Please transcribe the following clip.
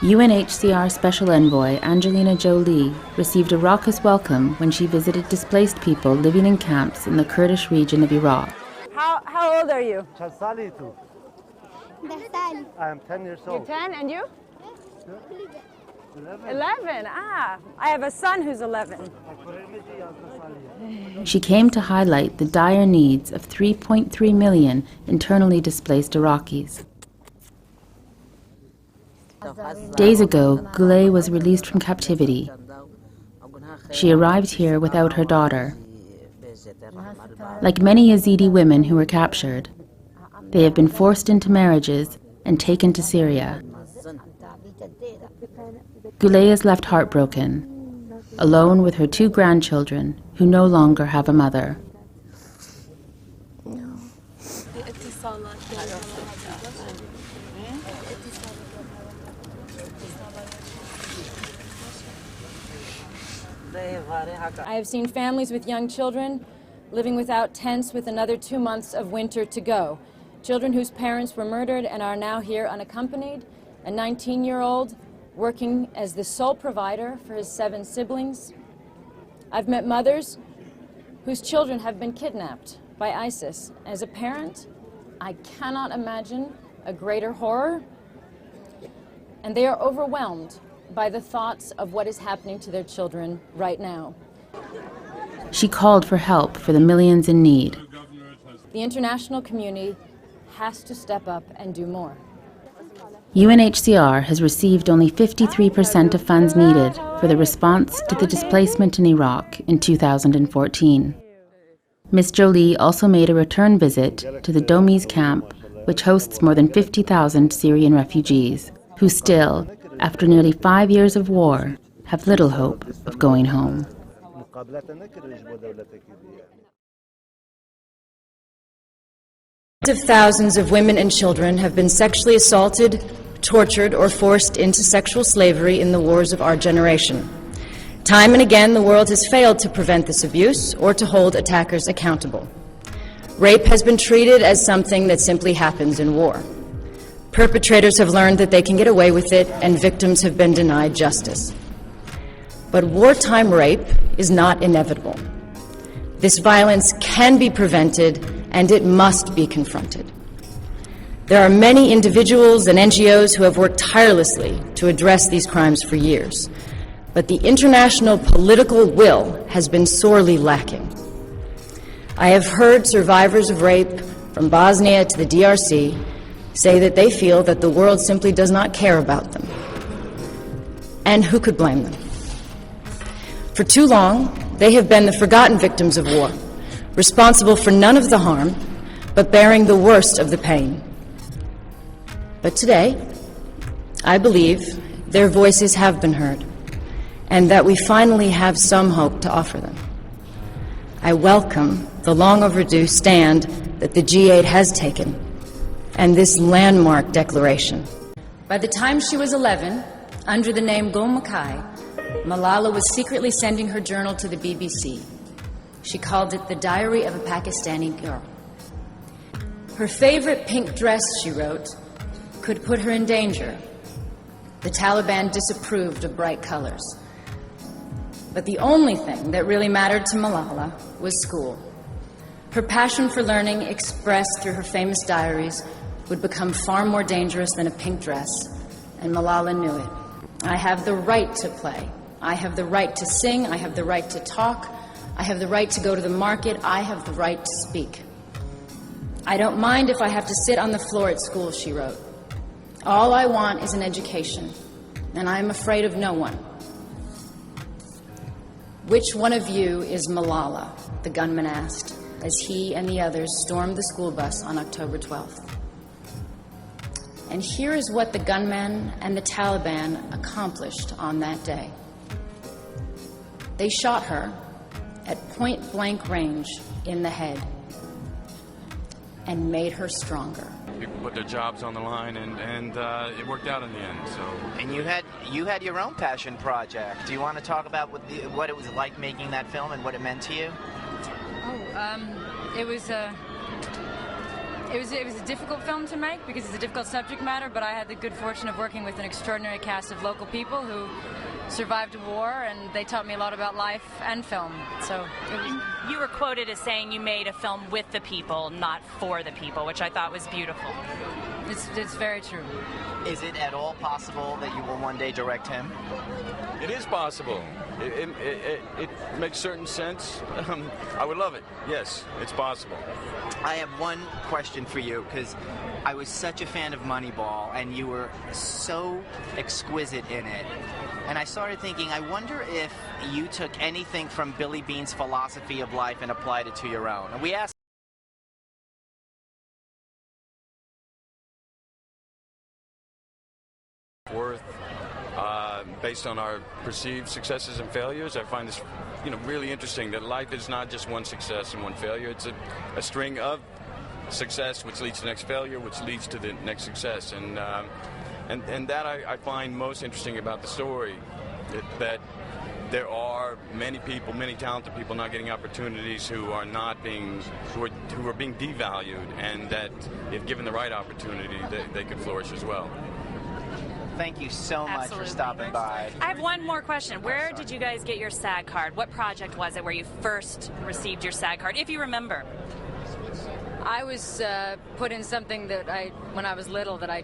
UNHCR Special Envoy Angelina Jolie received a raucous welcome when she visited displaced people living in camps in the Kurdish region of Iraq. How old are you? I am 10 years old. You're 10 and you? 11. Ah, I have a son who's 11. She came to highlight the dire needs of 3.3 million internally displaced Iraqis. Days ago, Gulay was released from captivity. She arrived here without her daughter. Like many Yazidi women who were captured, they have been forced into marriages and taken to Syria. Gulay is left heartbroken, alone with her 2 grandchildren who no longer have a mother. I have seen families with young children living without tents with another 2 months of winter to go. Children whose parents were murdered and are now here unaccompanied. A 19-year-old working as the sole provider for his 7 siblings. I've met mothers whose children have been kidnapped by ISIS. As a parent, I cannot imagine a greater horror, and they are overwhelmed by the thoughts of what is happening to their children right now. She called for help for the millions in need. The international community has to step up and do more. UNHCR has received only 53% of funds needed for the response to the displacement in Iraq in 2014. Ms. Jolie also made a return visit to the Domi's camp, which hosts more than 50,000 Syrian refugees, who still, after nearly 5 years of war, have little hope of going home. Tens of thousands of women and children have been sexually assaulted, tortured, or forced into sexual slavery in the wars of our generation. Time and again, the world has failed to prevent this abuse or to hold attackers accountable. Rape has been treated as something that simply happens in war. Perpetrators have learned that they can get away with it, and victims have been denied justice. But wartime rape is not inevitable. This violence can be prevented, and it must be confronted. There are many individuals and NGOs who have worked tirelessly to address these crimes for years, but the international political will has been sorely lacking. I have heard survivors of rape from Bosnia to the DRC say that they feel that the world simply does not care about them. And who could blame them? For too long, they have been the forgotten victims of war, responsible for none of the harm, but bearing the worst of the pain. But today, I believe their voices have been heard, and that we finally have some hope to offer them. I welcome the long overdue stand that the G8 has taken, and this landmark declaration. By the time she was 11, under the name Gul Makai, Malala was secretly sending her journal to the BBC. She called it The Diary of a Pakistani Girl. Her favorite pink dress, she wrote, could put her in danger. The Taliban disapproved of bright colors. But the only thing that really mattered to Malala was school. Her passion for learning, expressed through her famous diaries, would become far more dangerous than a pink dress, and Malala knew it. I have the right to play. I have the right to sing. I have the right to talk. I have the right to go to the market. I have the right to speak. I don't mind if I have to sit on the floor at school, she wrote. All I want is an education, and I am afraid of no one. Which one of you is Malala? The gunman asked, as he and the others stormed the school bus on October 12th. And here is what the gunman and the Taliban accomplished on that day. They shot her at point-blank range in the head and made her stronger. People put their jobs on the line, and it worked out in the end. So. And you had your own passion project. Do you want to talk about what it was like making that film and what it meant to you? Oh, It was a difficult film to make because it's a difficult subject matter, but I had the good fortune of working with an extraordinary cast of local people who survived a war, and they taught me a lot about life and film. So it was... You were quoted as saying you made a film with the people, not for the people, which I thought was beautiful. It's very true. Is it at all possible that you will one day direct him? It is possible. It makes certain sense. I would love it. Yes, it's possible. I have one question for you, because I was such a fan of Moneyball, and you were so exquisite in it. And I started thinking, I wonder if you took anything from Billy Bean's philosophy of life and applied it to your own. And we asked Worth, based on our perceived successes and failures. I find this, really interesting that life is not just one success and one failure. It's a string of success which leads to the next failure, which leads to the next success. And that I find most interesting about the story, that there are many people, many talented people not getting opportunities who are being devalued, and that if given the right opportunity, they could flourish as well. Thank you so much for stopping by. I have one more question. Where did you guys get your SAG card? What project was it where you first received your SAG card, if you remember? I was put in something that when I was little, that I